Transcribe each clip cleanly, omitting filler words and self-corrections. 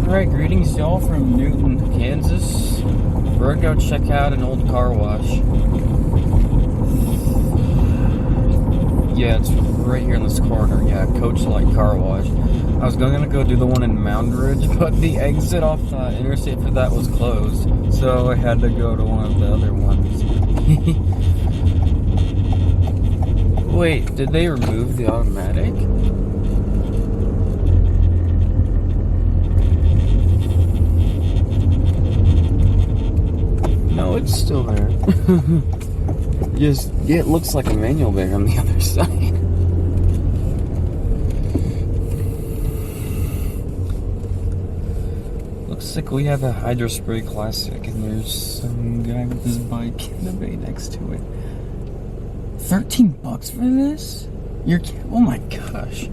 Alright, greetings y'all from Newton, Kansas. We're gonna go check out an old car wash. Yeah, it's right here in this corner. Yeah, Coach Lite car wash. I was gonna go do the one in Moundridge, but the exit off interstate for that was closed. So I had to go to one of the other ones. Wait, did they remove the automatic? No, it's still there. Just, yeah, it looks like a manual there on the other side. Looks like we have a Hydro Spray Classic, and there's some guy with his bike in the bay next to it. 13 bucks for this? You're kidding? Oh my gosh.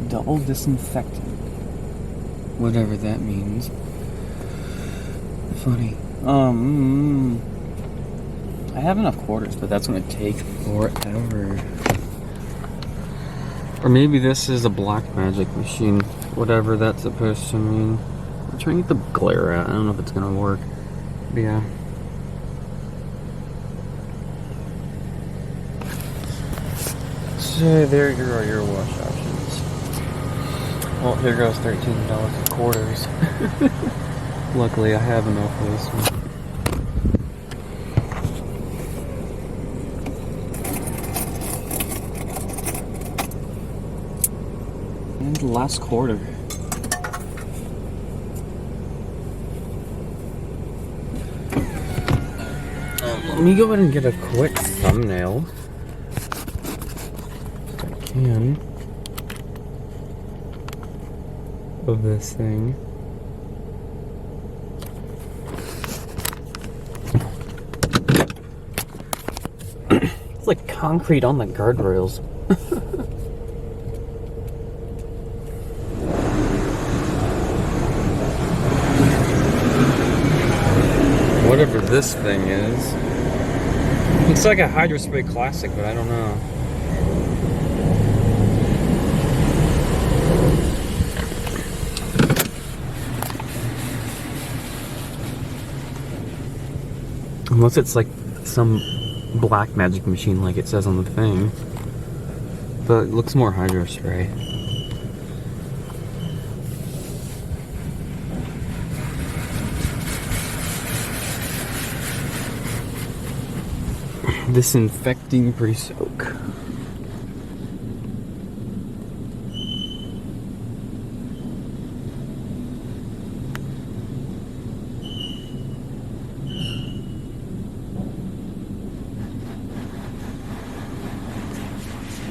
Double disinfectant. Whatever that means. Funny. I have enough quarters, but that's gonna take forever. Or maybe this is a black magic machine. Whatever that's supposed to mean. I'm trying to get the glare out. I don't know if it's gonna work. But yeah. So there are your wash options. Well, here goes $13 in quarters. Luckily, I have enough for this one. And the last quarter. Let me go ahead and get a quick thumbnail. If I can. Of this thing. It's like concrete on the guardrails. Whatever this thing is. Looks like a Hydro Spray Classic, but I don't know. Unless it's like some black magic machine like it says on the thing. But it looks more Hydro Spray. Disinfecting pre-soak.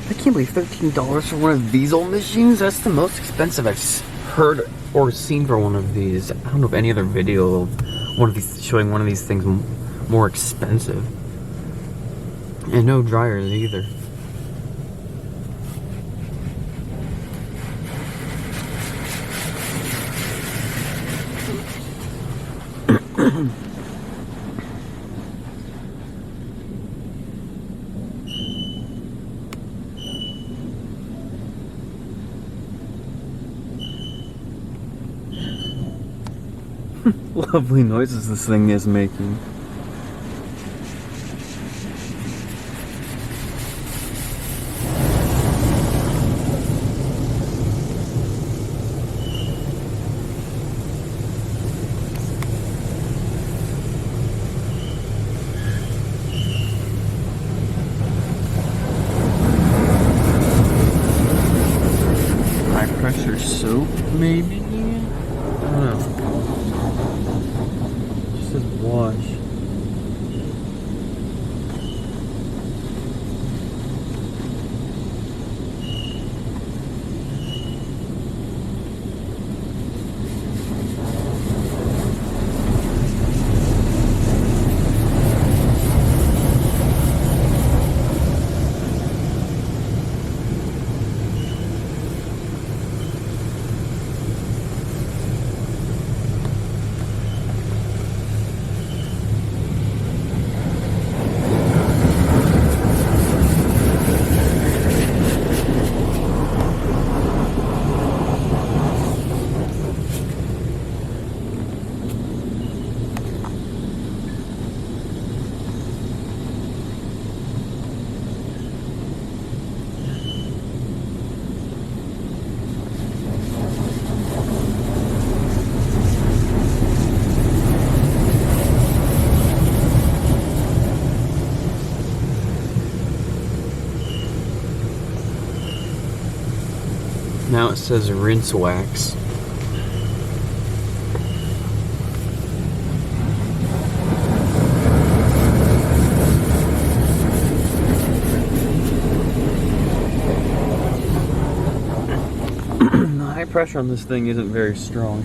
I can't believe $13 for one of these old machines. That's the most expensive I've heard or seen for one of these. I don't know of any other video of one of these showing one of these things more expensive. And no dryers either. Lovely noises this thing is making. High pressure soap, maybe? I don't know. It says wash. Now it says rinse wax. The high pressure on this thing isn't very strong.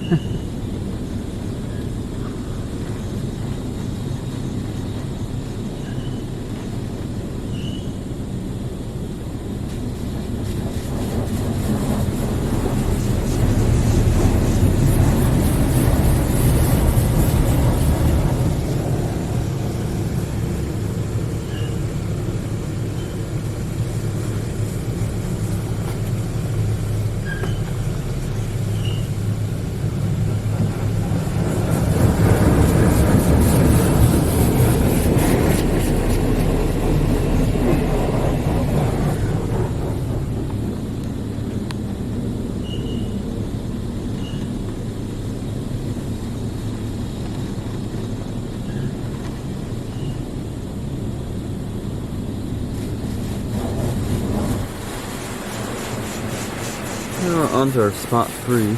Now we're on to our spot 3.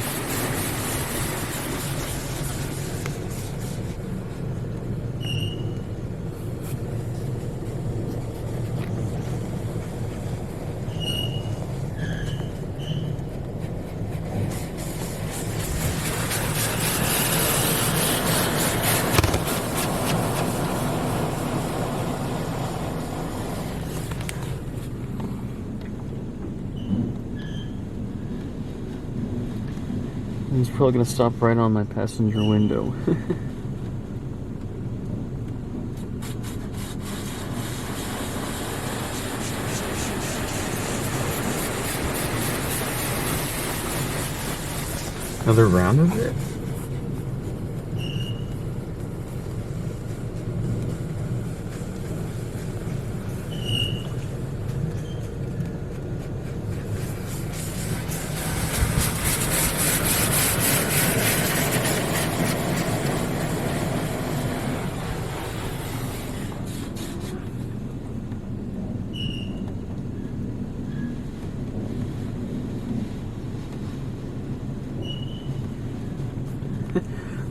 He's probably gonna stop right on my passenger window. Another round of it?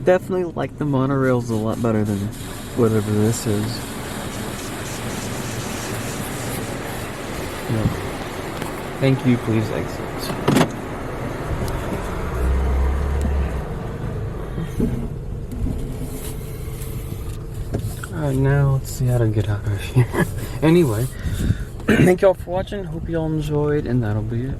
Definitely like the monorails a lot better than whatever this is. No. Thank you, please exit. Alright, now let's see how to get out of here. Anyway, thank y'all for watching. Hope y'all enjoyed, and that'll be it.